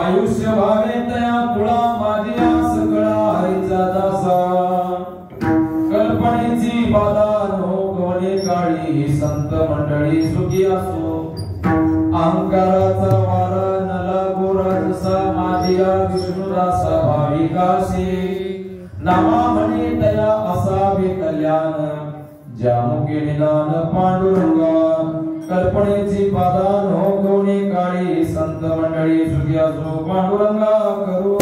आयुष्य व्हावे तया तुळा माझ्या सकळा हरीचा दासा कल्पनेची बाधा नो गवणे काळी ही संत मंडळी सुखी असो अहंकाराचा वारा न लागो राजसा माझ्या विष्णुदासा भाविकाशी नामा म्हणे तया असावे कल्याण ज्या मुखे निदान पांडुरंगा कल्पनेची बाधा नो गवणे काळी संत मंडळी सुखी असो पांडुरंगा करू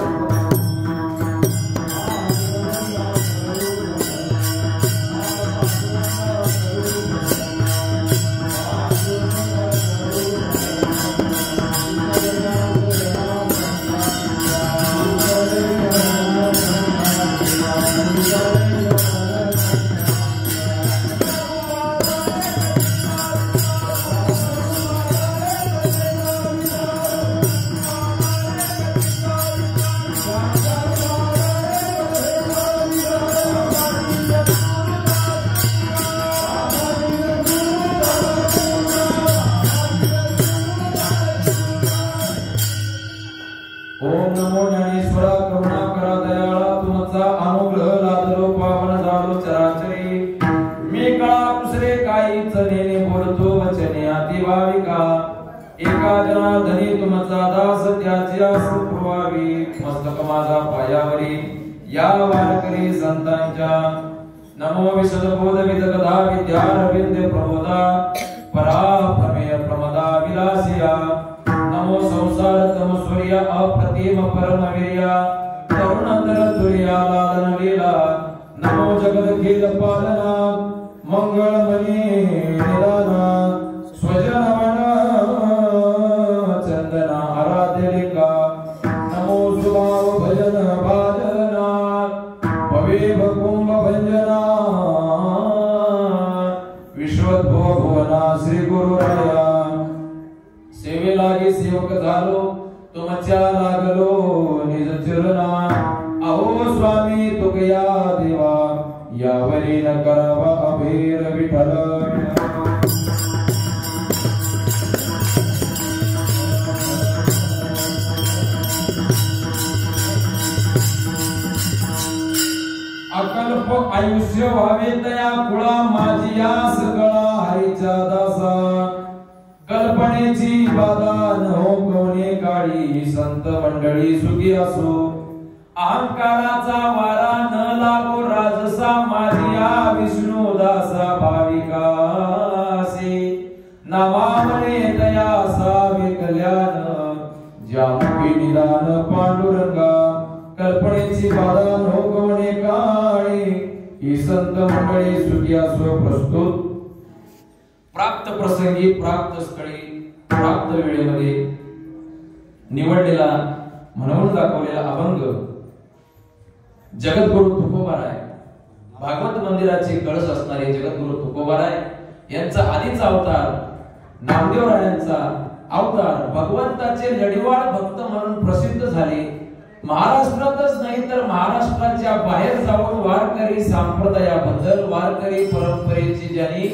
या वारकरी संतांच्या नमो विशदबोध विदगधा विद्यारविंद प्रबोधा पराप्रमेय प्रमदा विलासिया नमो संसार तम सूर्य अप्रतिम परमवीर्य करुणतर तुर्या लादन लीला नमो जगदखिल पालना मंगलमणि निदाना स्वजनवन चंदना आराध्यलिका नमो सुभाव भजन भाजना भवेभ कुंभ भंजना विश्वद्भो भुवना श्री गुरुराया सेवे लागी सेवक झालो तुमच्या लागलो निज चरणा अहो स्वामी तुकया देवा यावरी न करावा अभीर विठ्ठल अकल्प आयुष्य व्हावे तया कुळा माझिया सकळा हरीचा दासा कल्पनेची बाधा न हो कोणे काळी संत मंडळी सुखी असो अहंकाराचा वारा न लागो राजसा माझिया विष्णू दासा भाविकासी नामावणे तया सावे कल्याण ज्या मुखी निदान पांडुरंगा कल्पनेची बाधा न हो कोणे काळी ही संत मंडळी सुखी असो प्रस्तुत प्राप्त प्रसंगी प्राप्त स्थळी प्राप्त वेळेमध्ये निवडलेला म्हणून दाखवलेला अभंग जगद्गुरु तुकोबाराय भागवत मंदिराचे कळस असणारे जगद्गुरु तुकोबाराय यांचा आधीचा अवतार नामदेवरायांचा अवतार भगवंताचे लढीवाळ भक्त म्हणून प्रसिद्ध झाले महाराष्ट्रातच नाही तर महाराष्ट्राच्या बाहेर जाऊन वारकरी संप्रदायाबद्दल वारकरी परंपरेची ज्यांनी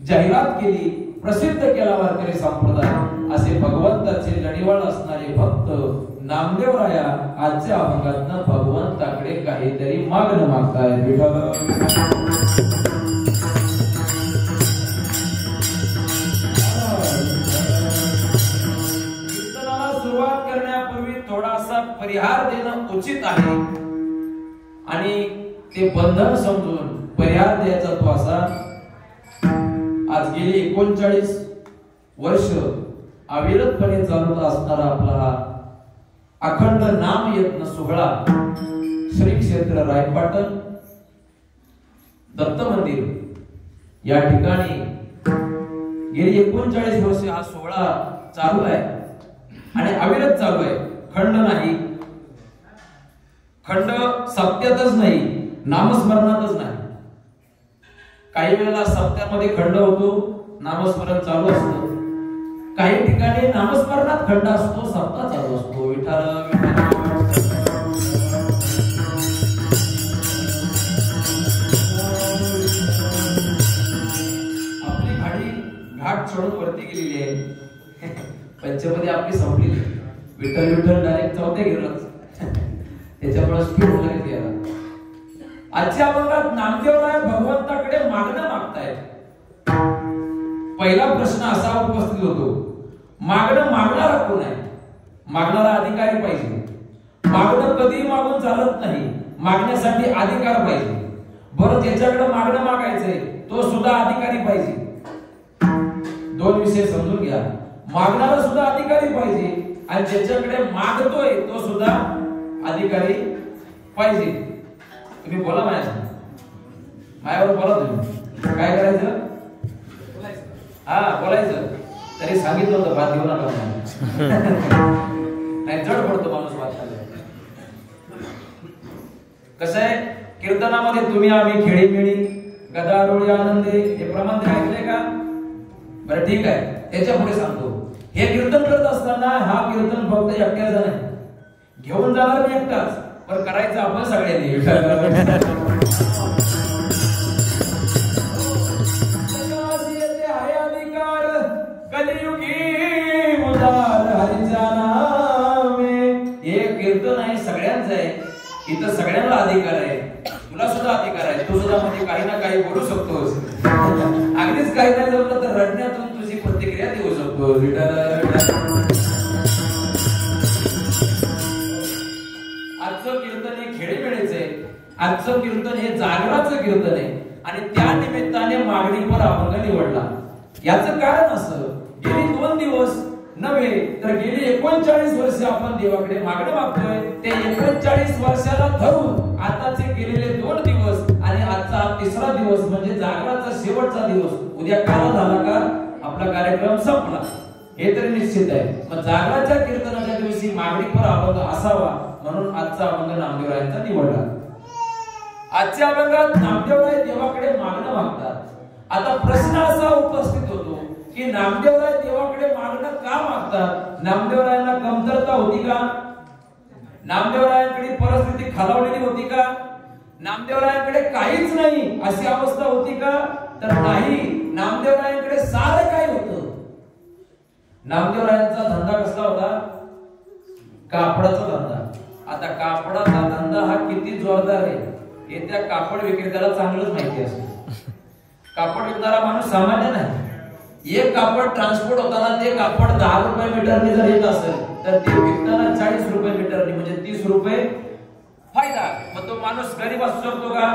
जाहिरात केली प्रसिद्ध केला वारकरी संप्रदाय असे भगवंताचे लढीवाळ असणारे भक्त नामदेवराया आजच्या अभंगातनं भगवंताकडे काहीतरी मागणं मागतायत विठ्ठल कीर्तनाला सुरुवात करण्यापूर्वी थोडासा परिहार देणं उचित आहे आणि ते बंधन समजून परिहार द्यायचा तो असा आज गेली 39 वर्ष अविरतपणे चालत असणारा आपला अखंड नाम यत्न सोहळा श्री क्षेत्र रायपाटण दत्त मंदिर या ठिकाणी गेली 39 वर्ष हा सोहळा चालू आहे आणि अविरत चालू आहे खंड नाही खंड सप्त्यातच नाही नामस्मरणातच नाही काही वेळेला सप्त्यामध्ये खंड होतो नामस्मरण चालू असतं काही ठिकाणी नामस्मरणात खंड असतो सप्ताह चालू असतो विठ्ठल आपली गाडी घाट चढून वरती गेलेली आहे पंचमध्ये आपली संपलेली विठ्ठल विठ्ठल डायरेक्ट चौथ्या गिरलाच त्याच्यामुळे स्पीड वगैरे गेला. आजच्या अभंगात नामदेवराय भगवंताकडे मागणं मागतायत. पहिला प्रश्न असा उपस्थित होतो, मागणं मागणारा कोण आहे? मागणारा अधिकारी पाहिजे. मागणं कधीही मागून चालत नाही, मागण्यासाठी अधिकार पाहिजे. बरं, ज्याच्याकडे मागणं मागायचंय तो सुद्धा अधिकारी पाहिजे. दोन विषय समजून घ्या. मागणारा सुद्धा अधिकारी पाहिजे आणि ज्याच्याकडे मागतोय तो सुद्धा अधिकारी पाहिजे. तुम्ही बोला माझ्यावर बोला. तुम्ही काय करायचं? हा, बोलायचं. तरी सांगितलं होतं भात घेऊन आला नाही, जड पडतो माणूस वाचायला. कसं आहे, कीर्तनामध्ये तुम्ही आम्ही खेळीमेळी गदारोळी आनंदे हे प्रमाण ऐकलंय का? बरं ठीक आहे, त्याच्या पुढे सांगतो. हे कीर्तन करत असताना हा कीर्तन फक्त एकट्याचा नाही, घेऊन जाणार मी एकटाच, पण करायचं आपण सगळ्यांनी. कलियुगी उदार हरीचा नामे. हे कीर्तन आहे, सगळ्यांचं आहे. इथं सगळ्यांना अधिकार आहे. तुला सुद्धा अधिकार आहे. तू सुद्धा मध्ये काही ना काही बोलू शकतोस. अगदीच काही नाही जमलं तर रडण्यातून तुझी प्रतिक्रिया देऊ शकतो. आजचं कीर्तन हे खेळीमेळीच आहे. आजचं कीर्तन हे जागराचं कीर्तन आहे आणि त्या निमित्ताने मागणीपर अभंग निवडला. याचं कारण असं, गेली 2 दिवस नव्हे तर गेली 39 वर्ष आपण देवाकडे मागणं मागतोय. ते 39 वर्षाला धरून आताचे गेलेले 2 दिवस आणि आजचा 3रा दिवस म्हणजे जागराचा शेवटचा दिवस. उद्या काल झाला का आपला कार्यक्रम संपला हे तरी निश्चित आहे. मग जागराच्या कीर्तनाच्या दिवशी मागणीपर अभंग असावा म्हणून आजचा अभंग नामदेवरायांचा निवडला. आजच्या अभंगात नामदेवराय देवाकडे मागणं मागतात. आता प्रश्न असा उपस्थित होतो की नामदेवराय देवाकडे मागणं का मागतात? नामदेवरायांना कमतरता होती का? नामदेवरायांकडे परिस्थिती खालावलेली होती का? नामदेवरायांकडे काहीच नाही अशी अवस्था होती का? तर नाही. नामदेवरायांकडे सारं काही होतं. नामदेवरायांचा धंदा कसला होता? कापडाचा धंदा. आता कापडाचा धंदा हा किती जोरदार आहे हे त्या कापड विक्रेत्याला चांगलंच माहिती असतं. कापड विकणारा माणूस सामान्य नाही. एक कापड ट्रान्सपोर्ट होताना ते कापड 10 रुपये मीटरने जर येत असेल तर ते विकताना 40 रुपये मीटरने म्हणजे 30 रुपये फायदा. मग तो माणूस गरीब असू शकतो का?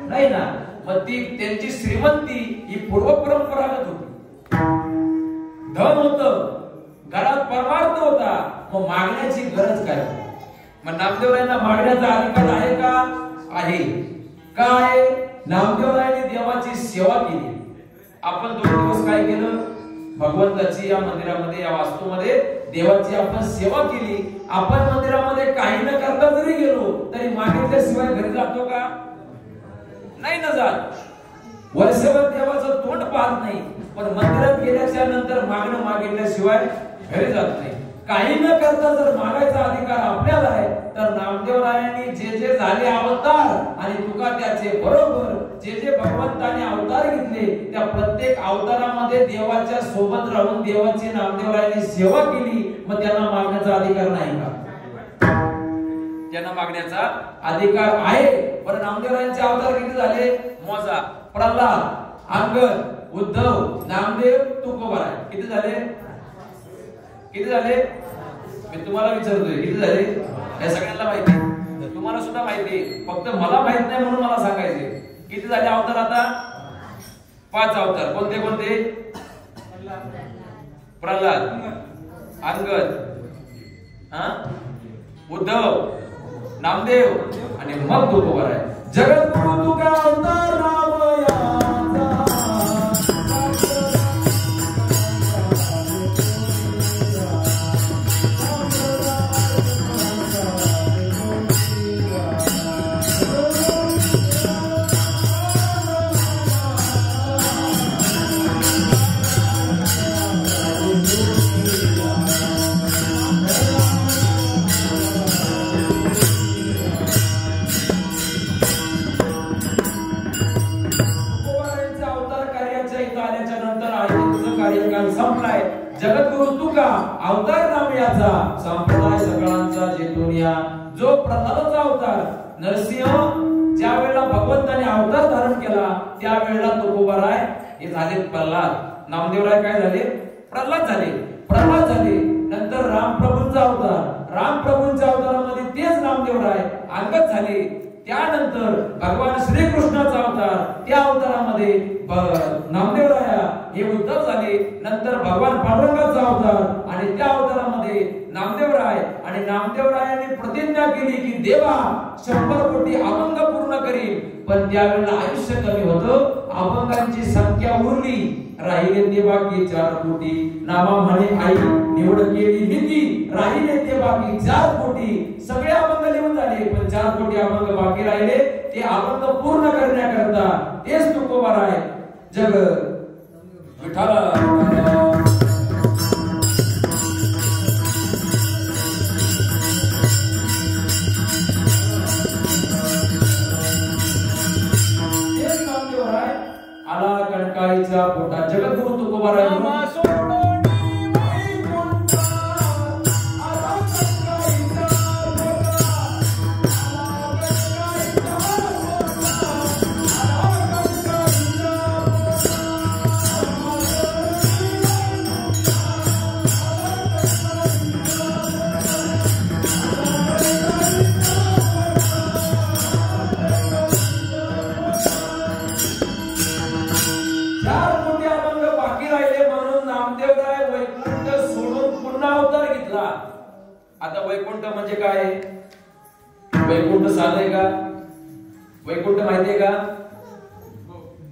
नाही ना. मग ती त्यांची श्रीमंती ही पूर्व परंपरागत होती. धन होतं, घरात परमार्थ होता, मग मागण्याची गरज काय? मग नामदेवरायांना मागण्याचा अधिकार आहे का? आहे. काय? नामदेवरायांनी देवाची सेवा केली. आपण 2 दिवस काय केलं? भगवंताची या मंदिरामध्ये या वास्तूमध्ये देवाची आपण सेवा केली. आपण मंदिरामध्ये काही न करता जरी गेलो तरी मागितल्याशिवाय घरी जातो का? नाही ना जात. वर्षभर देवाचं तोंड पाहत नाही, पण मंदिरात गेल्याच्या नंतर मागणं मागितल्याशिवाय घरी जात नाही. काही न करता जर मागायचा अधिकार आपल्याला आहे तर नामदेवरायांनी जे जे झाले अवतार आणि तुका त्याचे बरोबर जे जे भगवंताने अवतार घेतले त्या प्रत्येक अवतारामध्ये देवाच्या सोबत राहून देवाची नामदेवरायांनी सेवा केली. मग त्यांना मागण्याचा अधिकार नाही का? त्यांना मागण्याचा अधिकार आहे. पण नामदेवरायांचे अवतार किती झाले? मोजा. प्रल्हाद, अंगद, उद्धव, नामदेव, तुकोबाराय. किती झाले? किती झाले? मी तुम्हाला विचारतोय किती झाले? हे सगळ्यांना माहिती, तुम्हाला सुद्धा माहिती, फक्त मला माहित नाही म्हणून मला सांगायचे. किती झाले अवतार आता? 5 अवतार. कोणते कोणते? प्रल्हाद, अंगद, उद्धव, नामदेव आणि मग तुकोबाराय. जगद्गुरु तुका अवतार नाम तुका अवतार नाम याचा संप्रदाय सगळ्यांचा जेतूनिया जो प्रल्हादाचा अवतार नरसिंह ज्या वेळेला भगवंताने अवतार धारण केला त्यावेळेला तुकोबाराय हे झाले प्रल्हाद नामदेवराय काय झाले प्रल्हाद झाले नंतर रामप्रभूंचा अवतार रामप्रभूंच्या अवतारामध्ये तेच नामदेवराय अंगत झाले त्यानंतर भगवान श्रीकृष्णाचा अवतार त्या अवतारामध्ये नामदेवराया हे उद्धव झाले नंतर भगवान पांडुरंगाचा अवतार आणि त्या अवतारामध्ये नामदेवराय आणि नामदेवरायाने प्रतिज्ञा केली की देवा 100 कोटी अभंग पूर्ण करील पण त्यावेळेला आयुष्य कमी होतं अभंगांची संख्या उरली राहिले ते बाकी 4 कोटी नामा म्हणे आई निवड केली नीती राहिले ते बाकी 4 कोटी सगळे अभंग लिहून झाले पण 4 कोटी अभंग बाकी राहिले ते अभंग पूर्ण करण्याकरता तेच तुकोबाराय जग विठाला आला कणकाईचा पोटा जगद्गुरु तुकोबाराय आता वैकुंठ म्हणजे काय वैकुंठ साधय का वैकुंठ माहितीये का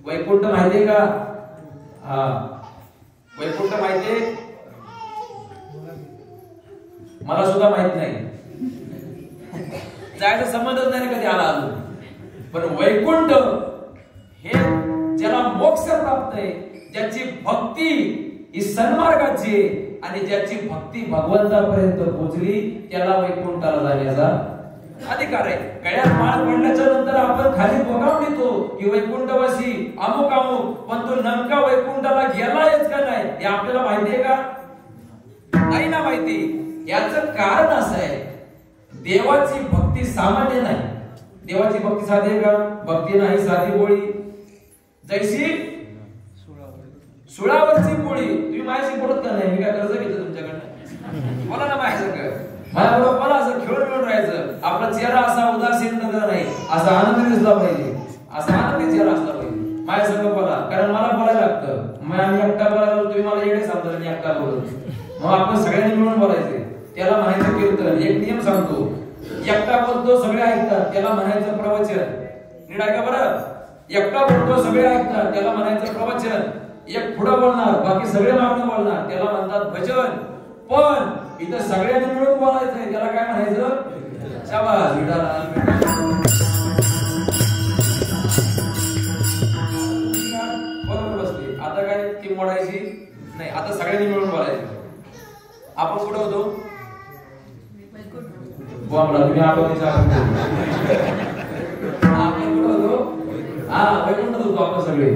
वैकुंठ माहितीये का हा वैकुंठ माहितीये मला सुद्धा माहित नाही जायचा संबंधच नाही कधी आला अजून पण वैकुंठ हे ज्याला मोक्ष प्राप्त आहे ज्याची भक्ती ही सन्मार्गाची आणि ज्याची भक्ती भगवंतापर्यंत पोहोचली त्याला वैकुंठाला जाण्याचा अधिकार आहे गळ्यात माळ पडल्याच्या नंतर आपण खाली बोकावून येतो की वैकुंठवासी अमुक अमुक पण तो नेमका वैकुंठाला गेलायच का नाही हे आपल्याला माहिती आहे का नाही ना माहिती याचं कारण असं आहे देवाची भक्ती सामान्य नाही देवाची भक्ती साधी आहे का भक्ती नाही साधी बोळी जैशी सुळावरची पोळी तुम्ही माझ्याशी बोलत का नाही मी काय कर्ज घेतो तुमच्याकडनं बोला ना माझ्यासारखं माझ्याबरोबर मला असं खेळून राहायचं आपला चेहरा असा उदासीन नाही असा आनंदी दिसला पाहिजे असा आनंदी चेहरा असला पाहिजे माझ्यासंग बोला कारण मला बोलायला लागतं मी एकटा बोलायला तुम्ही मला येणे सांगता मी एकटा बोलत मग आपण सगळ्यांनी मिळून बोलायचे त्याला म्हणायचं कीर्तन एक नियम सांगतो एकटा बोलतो सगळे ऐकतात त्याला म्हणायचं प्रवचन नीट ऐका बरं एकटा बोलतो सगळे ऐकतात त्याला म्हणायचं प्रवचन एक पुढं बोलणार बाकी सगळे मागणं बोलणार त्याला म्हणतात भजन पण इथं सगळ्यांनी मिळून बोलायचंय त्याला काय म्हणायचं शाबास विठाला बरोबर बसले आता काय ती मोडायची नाही आता सगळ्यांनी मिळून बोलायचं आपण कुठं होतो बोला तुम्ही आपण कुठं होतो हा वैकुंठ होतो आपण सगळे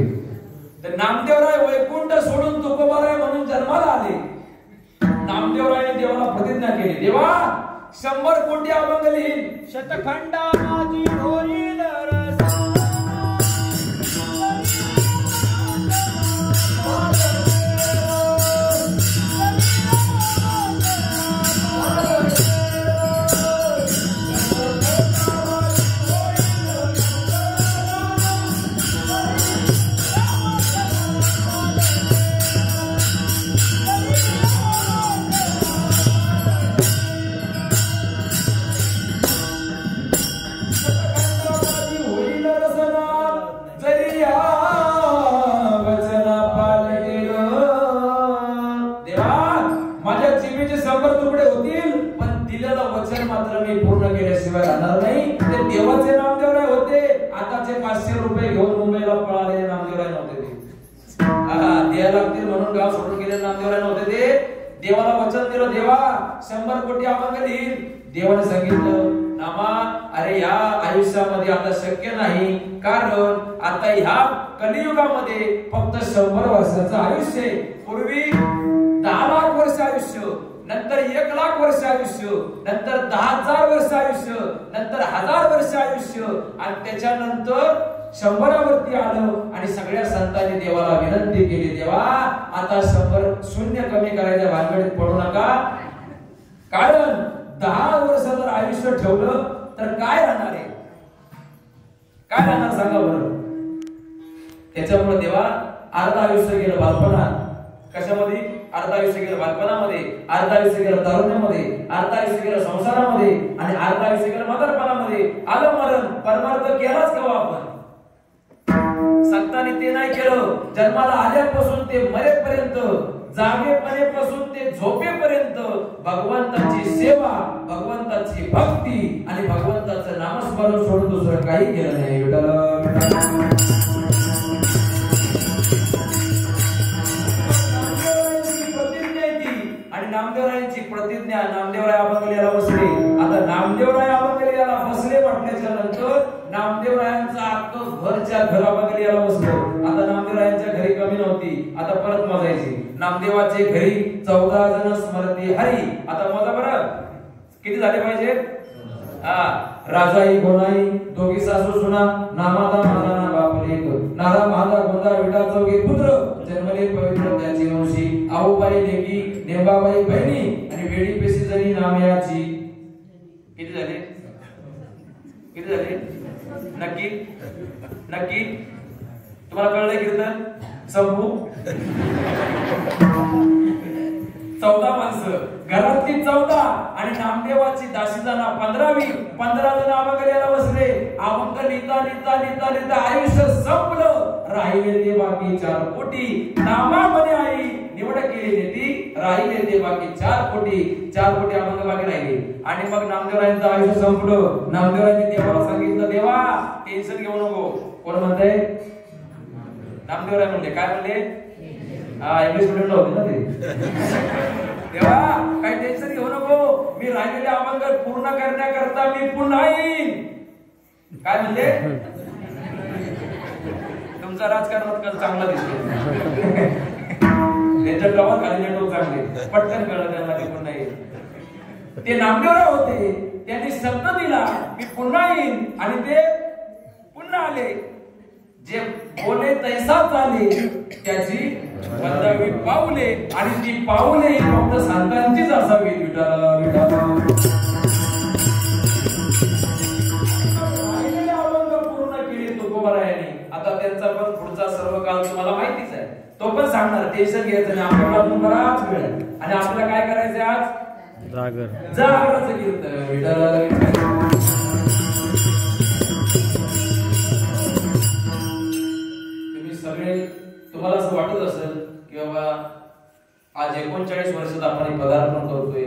तर नामदेवराय वैकुंठ सोडून तुकोबाराय म्हणून जन्माला आले नामदेवरायने देवाला प्रतिज्ञा केली देवा 100 कोटी अभंग लिहील शतखंडा माझी होईल पूर्ण केल्याशिवाय राहणार नाही ते देवाचे नामदेवराय होते आताचे 500 रुपये घेऊन मुंबईला पळाले नामदेवराय नव्हते ते द्यायला लागतील म्हणून गाव सोडून गेले नामदेवराय नव्हते ते देवाला वचन दिलं देवा 100 कोटी अभंग लिहील देवाने सांगितलं नामा अरे या आयुष्यामध्ये आता शक्य नाही कारण आता ह्या कलियुगामध्ये फक्त 100 वर्षाचं आयुष्य पूर्वी 10 लाख वर्ष आयुष्य, नंतर 1,00,000 वर्ष आयुष्य, नंतर 10,000 वर्ष आयुष्य, नंतर 1,000 वर्ष आयुष्य, आणि त्याच्यानंतर 100वरती आलं आणि सगळ्या संतांनी देवाला विनंती केली, देवा आता 100 शून्य कमी करायच्या भानगडीत पडू नका, कारण 10 वर्ष जर आयुष्य ठेवलं तर काय राहणार आहे, काय राहणार सांगा बरं. त्याच्यामुळे देवा अर्ध आयुष्य गेलं बालपणात, कशामध्ये अर्ध आयुष्य गेलं बालपणामध्ये, अर्ध आयुष्य गेलं तारुण्यामध्ये, अर्ध आयुष्य गेलं संसारामध्ये, आणि अर्ध आयुष्य गेलं म्हातारपणामध्ये. आलं मरण, परमार्थ केलाच का आपण? संतांनी ते नाही केलं. जन्माला आल्यापासून ते मरेपर्यंत, जागेपणेपासून ते झोपेपर्यंत भगवंताची सेवा, भगवंताची भक्ती आणि भगवंताचं नामस्मरण सोडून दुसरं काही केलं नाही. नामदेवरायांची प्रतिज्ञा, नामदेवराय अभंग याला बसले. आता नामदेवराय अभंग याला बसले म्हटल्याच्या नंतर नामदेवरायांचं अख्खं घरच्या घर अभंग याला बसलं. आता नामदेवरायांच्या घरी कमी नव्हती, आता परत मोजायची. नामदेवाचे घरी 14 जण स्मरती हरी. आता मोजा बरं, किती झाले पाहिजे? राजाई गोनाई दोघी सासू सुना, नामादा माझा ना बाप लेक, नारा माझा गोंदा विटा चौघे पुत्र, जन्मले पवित्र त्याची वंशी, आऊबाई लेकी, नेंबाबाई बहिणी, आणि वेडी पेशी जणी नामयाची. किती झाले? किती झाले? नक्की नक्की तुम्हाला कळलंय कीर्तन? संपू 14 माणसं घरातली 14 आणि नामदेवाची दासी जण 15वी. 15 जण अभंग याला बसले. अभंग लिहिता लिहिता लिहिता लिहिता आयुष्य संपलं. राहिले ते बाकी 4 कोटी. नामामध्ये आई निवड केली ती, राहिले ते बाकी 4 कोटी. 4 कोटी अभंग बाकी राहिले. आणि मग नामदेवरायांचं आयुष्य संपलं. नामदेवरायांनी देवाला सांगितलं, देवा टेन्शन घेऊ नको. कोण म्हणतंय? नामदेवराय म्हणले. काय म्हणले? इंग्लिश मीडियमला होते ना ते. देवा काही टेन्शन घेऊ नको, मी राहिलेले अभंग पूर्ण करण्याकरता मी पुन्हा येईन. काय म्हणले? तुमचा राजकारणात कल चांगला दिसतो. त्यांच्या गावात खाली नेटवर्क चांगले, पटकन कळलं त्यांना ते पुन्हा येईल. ते नामदेवराव होते, त्यांनी शब्द दिला मी पुन्हा येईन, आणि ते पुन्हा आले. जे बोले तैसाच आले, त्याची 15वी पाऊले, आणि ती पाऊले ही फक्त संतांचीच असावी. विठाला विठाला अभंग पूर्ण केले तुकोबारायांनी. आता त्यांचा पण पुढचा सर्व काळ तुम्हाला माहितीच आहे, तो पण सांगणार. टेन्शन घ्यायचं नाही, आपल्याला अजून बराच वेळ. आणि आपल्याला काय करायचं आज? जागराचं कीर्तन. विठाला तुम्हाला असं वाटत असेल की बाबा आज 39 वर्षात आपण पदार्पण करतोय.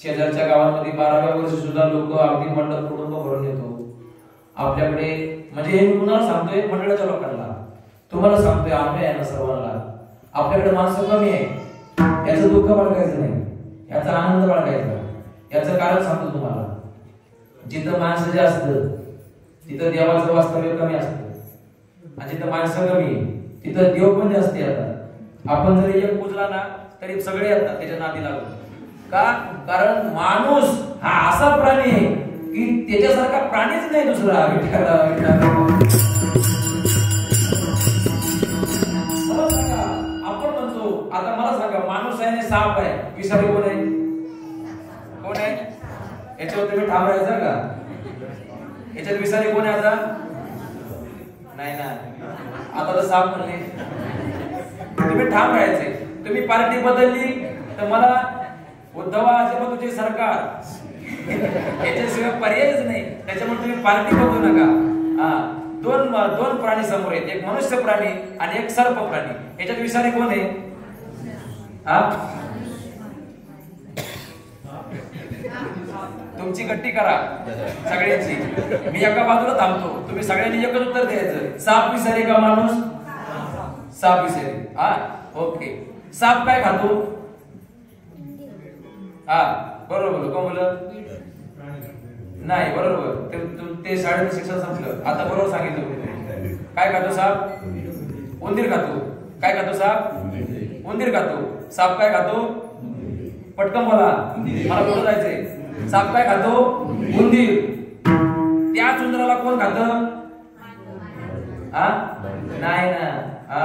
शेजारच्या गावांमध्ये 12व्या वर्षी सुद्धा लोक अगदी मंडप कुटुंब भरून येतो आपल्याकडे. म्हणजे हे मी कुणाला सांगतोय? मंडळाच्या लोकांना. तुम्हाला सांगतोय, आम्ही आहे ना सर्वांना, आपल्याकडे माणसं कमी आहे, याचं दुःख बाळगायचं नाही, याचा आनंद बाळगायचा. याचं कारण सांगतो तुम्हाला. जिथं माणसं जास्त तिथं देवाचं वास्तव्य कमी असतं, आणि जिथं माणसं कमी तिथं देव पण जास्त येतात. आपण जरी एक पूजला ना तरी सगळे येतात त्याच्या नादी लागून. का? कारण माणूस हा असा प्राणी आहे की त्याच्यासारखा प्राणीच नाही दुसरा. मला सांगा, आपण म्हणतो, आता मला सांगा, माणूस आहे आणि साप आहे, विषारी कोण आहे? कोण आहे? याच्यावर तुम्ही ठाम राहायचं का? याच्यात विषारी कोण आहे? आता नाही ना. आता तर साप म्हणले, तुम्ही ठाम राहायचे. तुम्ही पार्टी बदलली तर मला उद्धवाचे मग तुझे सरकार, याच्याशिवाय पर्यायच नाही. त्याच्यामुळे तुम्ही पार्टी बदलू नका. दोन प्राणी समोर आहेत, एक मनुष्य प्राणी आणि एक सर्प प्राणी. याच्यात विषारी कोण आहे? तुमची गट्टी करा सगळ्यांची. मी एका बाजूला थांबतो, तुम्ही सगळ्यांनी एकच उत्तर द्यायचं. साप विषारी का माणूस? साप विषारी. ओके. साप काय खातो? बरोबर. कोण बोलत नाही? बरोबर. ते शाळेत शिक्षण संपलं. आता बरोबर सांगितलं. काय खातो साप? उंदीर खातो. काय खातो साप? उंदीर खातो. साप काय खातो? पटकन बोला, मला कुठं जायचंय? साप काय खातो? उंदीर. त्याच उंदराला कोण खातं? हा नाही ना, हा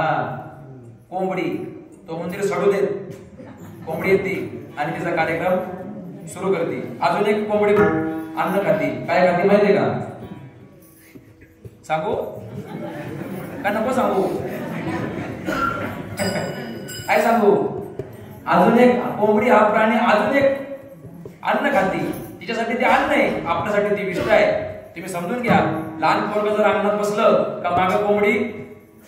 कोंबडी. तो उंदीर सोडू देत, कोंबडी येते आणि तिचा कार्यक्रम सुरू करते. अजून एक कोंबडी अन्न खाती. काय खाती माहितीये का? सांगू का नको सांगू? काय सांगू? अजून एक कोंबडी हा प्राणी अजून एक अन्न खाती. तिच्यासाठी ते अन्न आहे, आपल्यासाठी ती विष्ट आहे. तुम्ही समजून घ्या. लहान पोरग जर अंगणात बसलं का मागं कोंबडी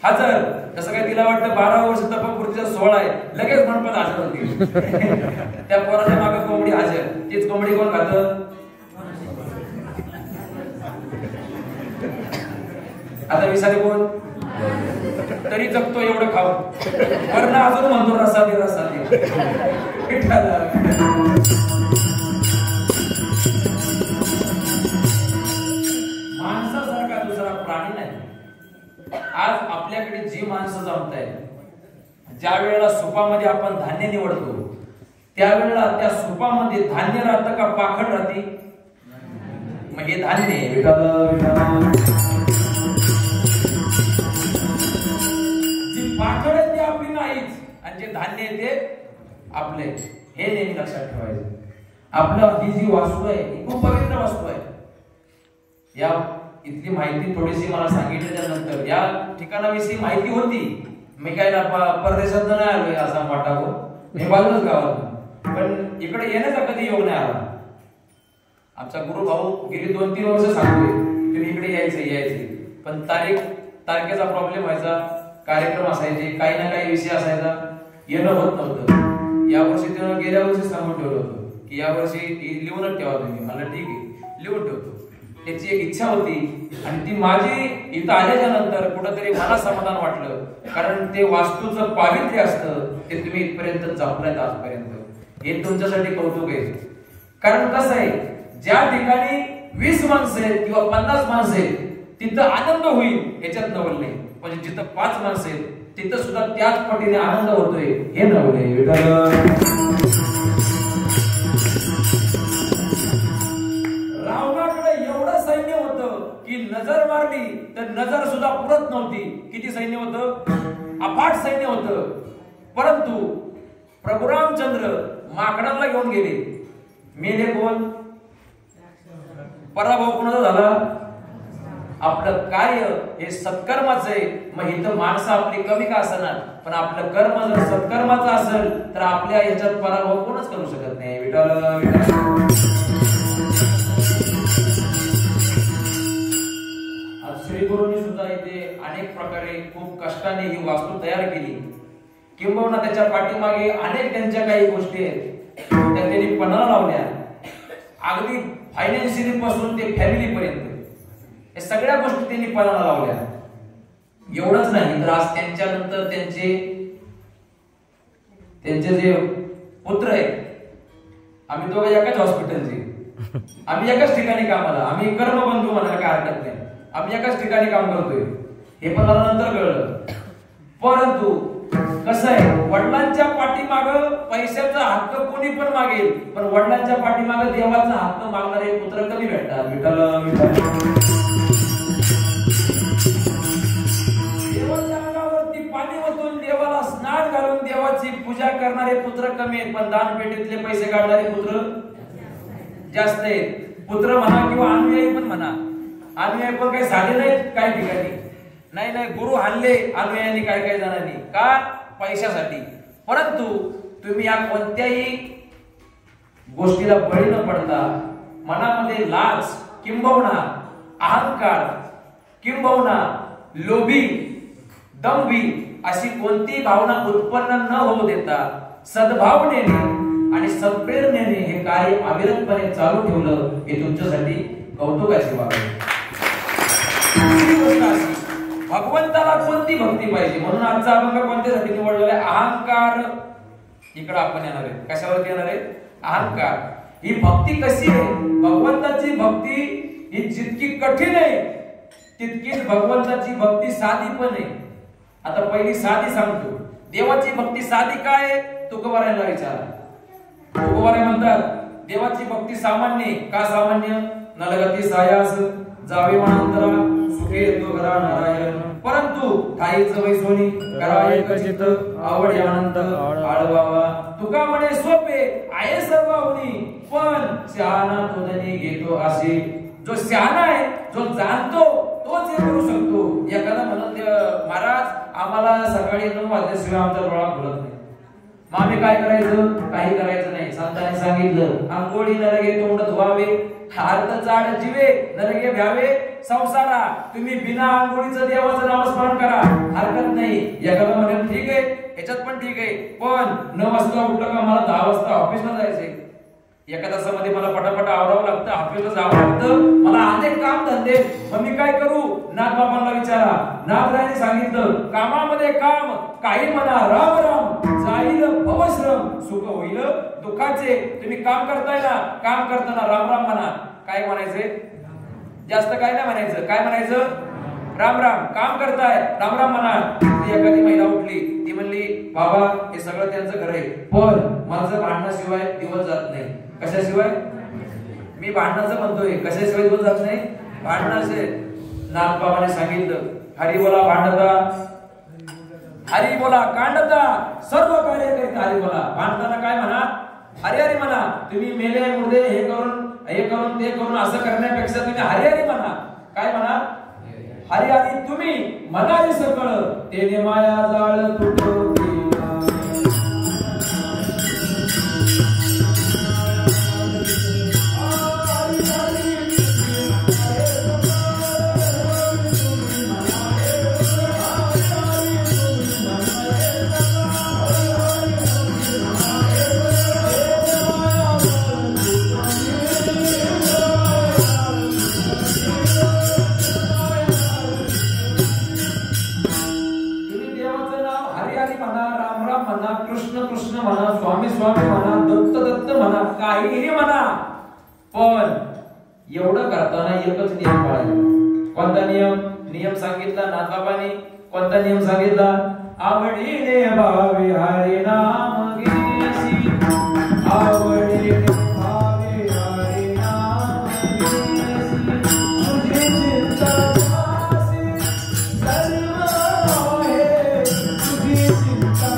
हजर. जसं काय तिला वाटतं 12 वर्ष तपपूर्तीचा 16 आहे, लगेच म्हणपत हजर होती. त्या पोराच्या मागं कोंबडी हजर. तीच कोंबडी कोण खातं? आता विसारी कोण? तरी जगतो एवढं खाऊन, वरनं अजून म्हणतो रसा दे रसा दे. माणसासारखा दुसरा प्राणी नाही. आज आपल्याकडे जी माणसं जमतायत, ज्या वेळेला सुपामध्ये आपण धान्य निवडतो त्यावेळेला त्या सुपामध्ये धान्य राहतं का पाखड राहते? मग हे धान्य पाखड आहे ते आपली नाहीच, आणि जे धान्य आहे ते आपले. हे नेहमी लक्षात ठेवायचं. आपलं ही जी वास्तू आहे ही खूप पवित्र वास्तू आहे. या इथली माहिती थोडीशी मला सांगितल्यानंतर या ठिकाणाविषयी माहिती होती. मी काय परदेशात नाही आलोय असा मोठा हो, मी बाजूच गावात, पण इकडे येण्याचा कधी योग नाही आला. आमचा गुरु भाऊ गेली 2-3 वर्ष सांगतोय तुम्ही इकडे यायचे, पण तारखेचा प्रॉब्लेम व्हायचा, कार्यक्रम असायचे, काही ना काही विषय असायचा, येणं होत नव्हतं. यावर्षी त्यानं गेल्या वर्षी सांगून ठेवलं होतं की यावर्षी लिहूनच ठेवा तुम्ही. मला ठीक आहे, लिहून ठेवतो. त्याची एक इच्छा होती आणि ती माझी इथं आल्याच्या नंतर कुठंतरी मला समाधान वाटलं. कारण ते वास्तूचं पावित्र्य असतं ते तुम्ही इथपर्यंत जपलायत आजपर्यंत. हे तुमच्यासाठी कौतुक आहे. कारण कसं आहे, ज्या ठिकाणी 20 माणसं आहेत किंवा 50 माणसं आहेत तिथं आनंद होईल याच्यात नवल नाही, म्हणजे जिथं 5 माणसं आहेत तिथं सुद्धा त्याच पटीने आनंद होतोय हे नवल आहे. रावणाकडे एवढं सैन्य होतं की नजर मारली तर नजर सुद्धा पुरत नव्हती. किती सैन्य होतं? अफाट सैन्य होतं. परंतु प्रभू रामचंद्र माकडांना घेऊन गेले. मेले कोण? पराभव कोणाचा झाला? आपलं कार्य हे सत्कर्माचं आहे. मग इथं माणसं आपली कमी का असणार, पण आपलं कर्म जर सत्कर्माचं असेल तर आपल्या ह्याच्यात पराभव कोणच करू शकत नाही. विठ्ठल श्री गुरुंनी सुद्धा इथे अनेक प्रकारे खूप कष्टाने ही वास्तू तयार केली. किंबहुना त्याच्या पाठीमागे अनेक त्यांच्या काही गोष्टी आहेत त्या त्यांनी पणाला लावल्या. अगदी फायनान्शियली पासून ते फॅमिली पर्यंत हे सगळ्या गोष्टी त्यांनी पणाला लावल्या. एवढंच नाही तर आज त्यांच्यानंतर त्यांचे जे पुत्र आहेत, आम्ही दोघे एकाच हॉस्पिटलचे, आम्ही एकाच ठिकाणी कामाला, आम्ही कर्मबंधू म्हणायला काय हरकत नाही, आम्ही एकाच ठिकाणी काम करतोय हे पण मला नंतर कळलं. परंतु कसं आहे, वडिलांच्या पाठीमाग पैशाचा हक्क कोणी पण मागेल, पण वडिलांच्या पाठीमाग देवाचा हक्क मागणारे पुत्र कमी भेटतात. देवाच्या अंगावरती पाणी ओतून देवाला स्नान घालून देवाची पूजा करणारे पुत्र कमी आहेत, पण दानपेटीतले पैसे काढणारे पुत्र जास्त आहेत. पुत्र म्हणा किंवा अनुयायी पण म्हणा, अनुयायी पण काही झाले नाहीत काही ठिकाणी. नाही गुरु हल्ले अनुयायांनी काही जणांनी का? पैशासाठी. परंतु तुम्ही या कोणत्याही गोष्टीला बळी न पडता मनामध्ये लाज किंबहुना अहंकार किंबहुना लोभी दंभी अशी कोणती भावना उत्पन्न न होऊ देता सद्भावनेने आणि सत्प्रेरणेने हे कार्य अविरतपणे चालू ठेवलं हे तुमच्यासाठी कौतुकाची बाब आहे. भगवंताला कोणती भक्ती पाहिजे, म्हणून आजचा अभंग कोणत्यासाठी निवडलेला आहे? अहंकार. इकडे आपण येणार आहे, कशावरती येणार आहे? अहंकार. ही भक्ती कशी आहे? भगवंताची भक्ती ही जितकी कठीण आहे तितकीच भगवंताची भक्ती साधी पण आहे. आता पहिली साधी सांगतो. देवाची भक्ती साधी काय? तुकोबारायांना विचारा. तुकोबाराय म्हणतात देवाची भक्ती सामान्य का सामान्य नलगती सायास जावे वनांतरा सुखे येतो घरा नारायण परंतु ठाईच वैसोनी करा एक चित्त आवड अनंत आळवावा तुका म्हणे सोपे आहे सर्वाहुनी पण शहाणा तो नाही घेतो असे जो शहाणा आहे जो जाणतो तोच हे करू शकतो. एखादा म्हणत महाराज आम्हाला सकाळी 9 वाजल्याशिवाय आमचा डोळा खुलत नाही मग आम्ही काय करायचं काही करायचं नाही. संतांनी सांगितलं आंघोळी नरगे तोंड धुवावे हार्द जाड जीवे नरगे भ्यावे संसारा तुम्ही बिना आंघोळीचं देवाचं नामस्मरण करा हरकत नाही. एखादा म्हणे ठीक आहे याच्यात पण ठीक आहे पण 9 वाजता उठलं का मला 10 वाजता ऑफिसला जायचंय एका तासामध्ये मला पटापट आवरावं लागतं ऑफिसला जावं लागतं मला अनेक काम धंदे मग मी काय करू नाथ बाबांना विचारा. नाथरायांनी सांगितलं कामामध्ये काम काही म्हणा राम राम जाईल भवश्रम सुख होईल दुःखाचे. तुम्ही काम करताय ना काम करताना राम राम म्हणा. काय म्हणायचंय जास्त काय नाही म्हणायचं काय म्हणायचं राम राम काम करताय राम राम म्हणा. एखादी महिला उठली ती म्हणली बाबा हे सगळं त्यांचं घर आहे पण माझं भांडणाशिवाय दिवस जात नाही. कशाशिवाय मी भांडणाचं म्हणतोय कशाशिवाय दिवस जात नाही भांडणाचे. नाथ बाबाने सांगितलं हरी बोला भांडता हरी बोला कांडता सर्व कार्य करीत हरी बोला. भांडताना काय म्हणा हरी हरी म्हणा. तुम्ही मेले मुर्दे हे करून ते करून असं करण्यापेक्षा तुम्ही हरी हरी म्हणा. काय म्हणा हरी हरी तुम्ही म्हणाले सकळ तेने माया जाळ तुटवते. कृष्ण म्हणा स्वामी स्वामी म्हणा दत्त दत्त म्हणा काहीही म्हणा पण एवढं करताना एकच नियम पाळायचा. कोणता नियम सांगितला नाथबाबांनी कोणता नियम सांगितला आवडीने भावे हरी नाम घेसी आवडीने भावे हरी नाम घेसी तुझे चिंतासी सर्व आहे तुझी चिंता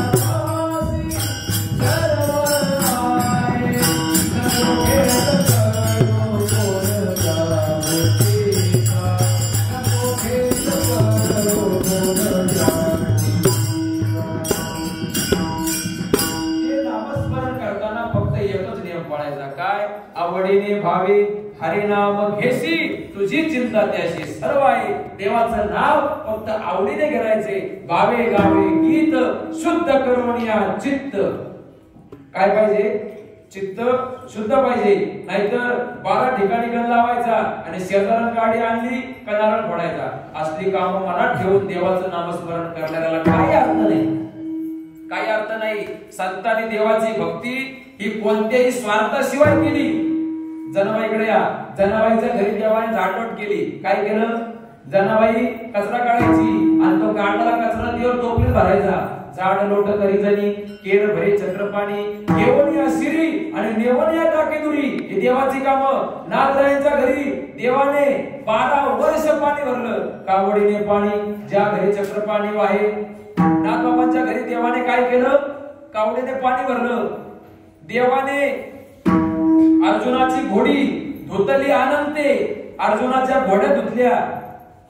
आवडीने भावे हरिनाम घेसी तुझी चिंता त्याशी सर्व आहे. देवाचं नाव फक्त आवडीने घेरायचे. भावे गावे गीत शुद्ध करून या चित्त काय पाहिजे चित्त शुद्ध पाहिजे. नाहीतर 12 ठिकाणी गण लावायचा आणि शेजारात गाडी आणली का नारळ फोडायचा. असली कामं मनात ठेवून देवाचं नामस्मरण करणाऱ्याला काही अर्थ नाही काही अर्थ नाही. संतांनी देवाची भक्ती ही कोणत्याही स्वार्थाशिवाय केली. जनाबाईकडे या जनाबाईच्या घरी देवाने झाडलोट केली. काय केलं जनाबाई कचरा काढायची आणि तो काढलेला कचरा देव टोपलीत भरायचा. झाड लोट करी जणी केर भरे चक्रपाणी घेऊन या शिरी आणि नेऊन या टाकेदुरी. ही देवाची कामं. नाथरायांच्या घरी देवाने 12 वर्ष पाणी भरलं कावडीने पाणी ज्या घरी चक्रपाणी वाहे. नाथबाबांच्या घरी देवाने काय केलं कावडीने पाणी भरलं. देवाने अर्जुनाची घोडी धुतली अनंते अर्जुनाच्या घोड्या धुतल्या.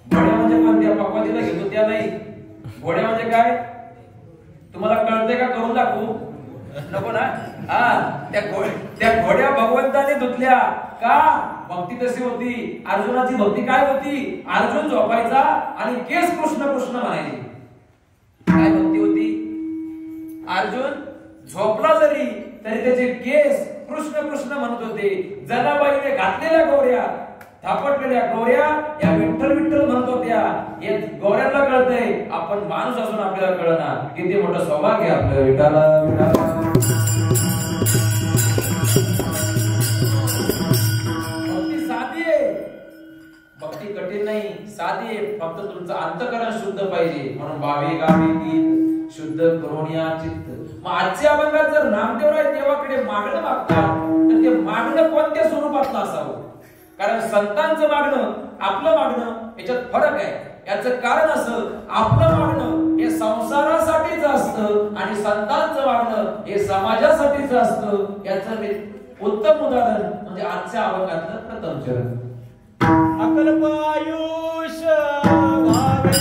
घोड्या म्हणजे कोणत्या पकवातीला घेतो त्या नाही. घोड्या म्हणजे काय तुम्हाला कळतंय का करून दाखवू नको ना. त्या घोड्या भगवंताने धुतल्या का भक्ती तशी होती. अर्जुनाची भक्ती काय होती अर्जुन झोपायचा आणि केस कृष्ण कृष्ण म्हणायचे. काय भक्ती होती अर्जुन झोपला जरी तरी त्याचे केस कृष्ण कृष्ण म्हणत होते. जनाबाईने घातलेल्या गौऱ्या थापटलेल्या गौऱ्या या विठ्ठल विठ्ठल म्हणत होत्या. हे गौऱ्यांना कळतंय आपण माणूस असून आपल्याला कळना. किती मोठं सौभाग्य आपलं विठाला. भक्ती साधी आहे भक्ती कठीण नाही साधी आहे. फक्त तुमचं अंतःकरण शुद्ध पाहिजे. म्हणून भावे गावे गीत शुद्ध करून या चित्त. मग आजच्या अभंगात जर नामदेवराय देवाकडे मागणं मागतात तर ते मागणं कोणत्या स्वरूपातलं असावं? कारण संतांचं मागणं आपलं मागणं याच्यात फरक आहे. याचं कारण असं, आपलं मागणं हे संसारासाठीच असतं आणि संतांचं मागणं हे समाजासाठीच असतं. याचं उत्तम उदाहरण म्हणजे आजच्या अभंगातलं प्रथम चरण. अकल्प आयुष्य भावे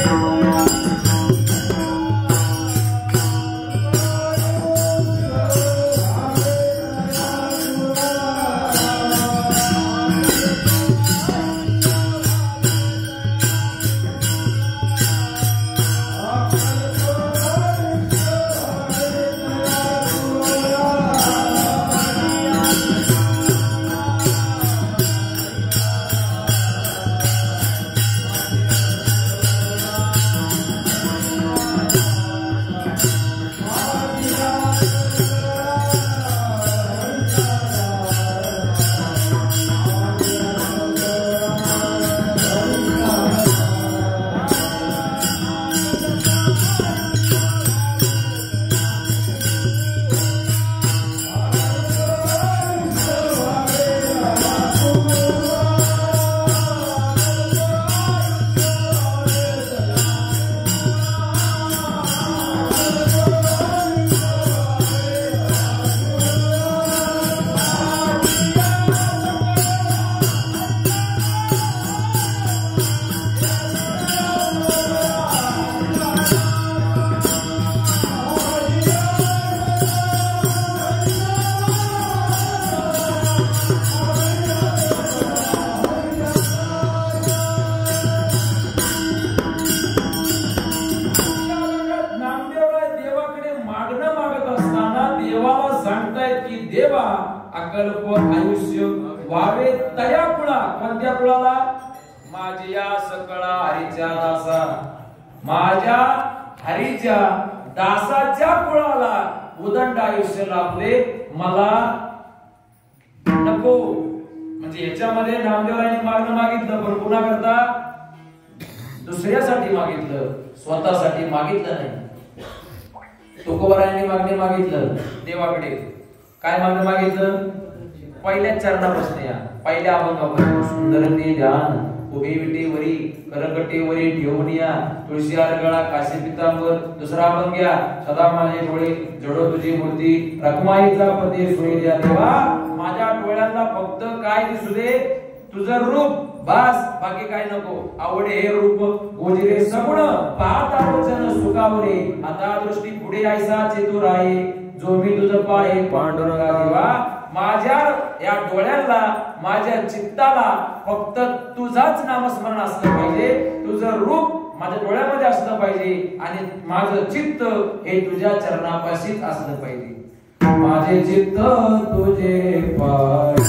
देवा अकल्प आयुष्य व्हावे तया कुळा. कोणत्या कुळाला? माझ्या सकळा हरीच्या दासा. माझ्या हरीच्या दासाच्या कुळाला उदंड आयुष्य लाभले मला नको. म्हणजे याच्यामध्ये नामदेवरायांनी मागणं मागितलं पण कुणा करता? दुसऱ्यासाठी मागितलं, स्वतःसाठी मागितलं नाही. तुकोबारायांनी मागणे मागितलं देवाकडे. काय मागणं मागितलं? पहिल्या चरणापासून या पहिल्या अभंगापासून सुंदर ते ध्यान उभे विटेवरी करकटेवरी ठेवूनिया तुळशी गळा काशी पितांबर. दुसरा अभंग घ्या, सदा माझे डोळे जडो तुझी मूर्ती रखमाईचा पती सोयी द्या. देवा माझ्या डोळ्यांना फक्त काय दिसू दे? तुझं रूप बस, बाकी काय नको. आवडे हे रूप गोजिरे सगुण पाहता वचन सुखावरे. आता दृष्टी पुढे आयसा चेतू राहे जो मी तुझं पाहे पांडुरंगा. देवा माझ्या या डोळ्याला माझ्या चित्ताला फक्त तुझाच नामस्मरण असलं पाहिजे. तुझं रूप माझ्या डोळ्यामध्ये असलं पाहिजे आणि माझं चित्त हे तुझ्या चरणापाशीच असलं पाहिजे. माझे चित्त तुझे पाय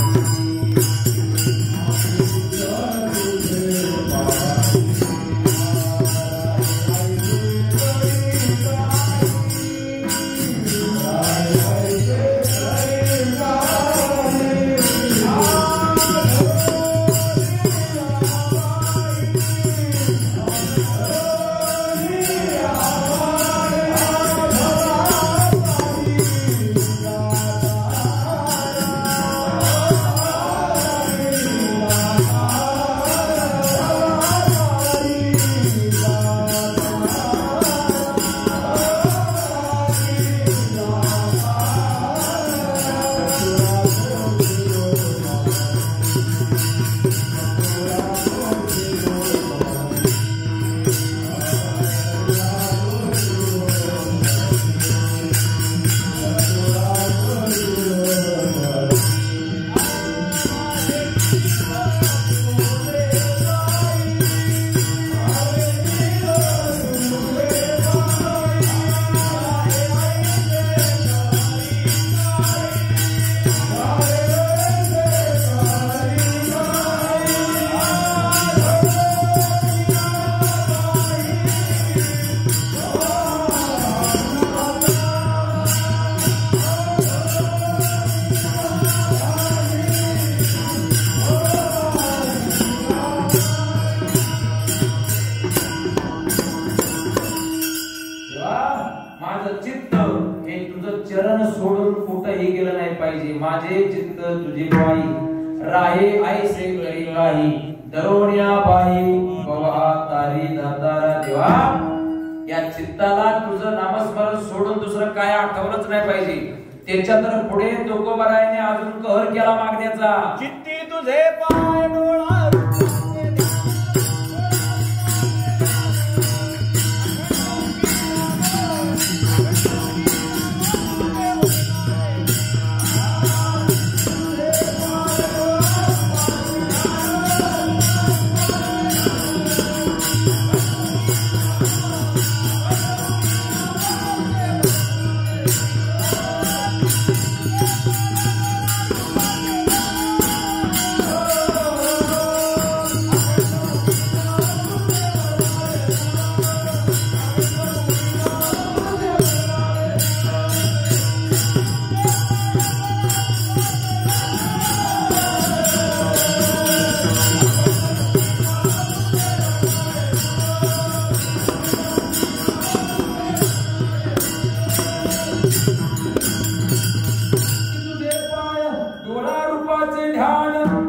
माझे चित्त तुझे पायी राहे ऐसे करी काही दरोण्या पायी बवा तारी दातारा देवा या चित्ताला तुझं नामस्मरण सोडून दुसरं काय आठवलंच नाही पाहिजे त्याच्या तर पुढे तुकोबारायाने अजून कहर केला मागण्याचा चित्ती तुझे पाय डोळा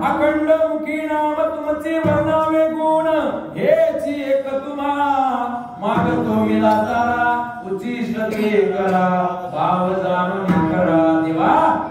अखंड मुखी नाम तुमचे वर्णावे गुण हेची एक तुम्हा मागतो मी दातारा उचिष्ट ते करा भाव जाणून करा देवा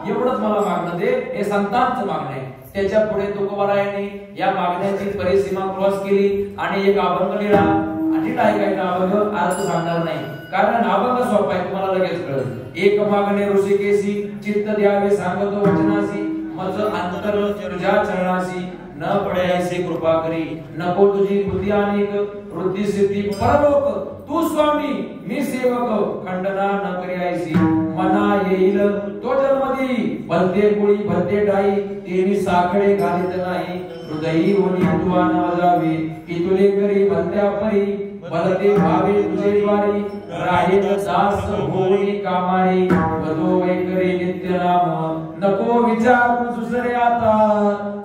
एवढंच मला मागणं दे हे संतांचं मागणं आहे त्याच्या पुढे तुकोबारायाने या मागण्याची परिसीमा क्रॉस केली आणि एक अभंग लिहिला आणि काय अभंग अर्थ सांगणार नाही कारण अभंग सोपा आहे तुम्हाला लगेच कळेल एक मागणे ऋषिकेशी चित्त द्यावे सांगतो वचनासी मज अंतर तुझ्या चरणाशी न पडे ऐसे कृपा करी नको तुझी बुद्धी अनेक वृद्धी सिद्धी परलोक तू स्वामी मी सेवक खंडना न करी ऐसी मना येईल तो जन्मदी भलते कुळी भलते डाई तेरी साखळे घालित नाही हृदयी होनी तुवा न जावे की तुले करी भलत्या परी भलते भावे तुझे द्वारी राहील दास होई कामारी वदो वैकरी नित्य नाम नको विचार दुसरे आता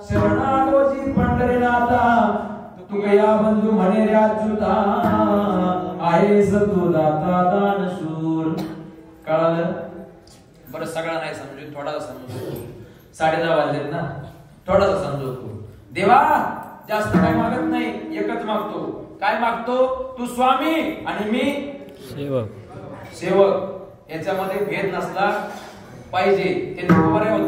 शरणालोजी पंढरीनाथा तुकया बंधू म्हणे रे अच्युता आहेस तू दाता दानशूर कळालं बरं सगळा नाही समजू थोडासा समजू 10:30 वाजलेत ना थोडासा समजू देवा जास्त काय मागत नाही एकच मागतो काय मागतो तू स्वामी आणि मी सेवक याच्यामध्ये भेद नसला पाहिजे ते तुकोबाराय होते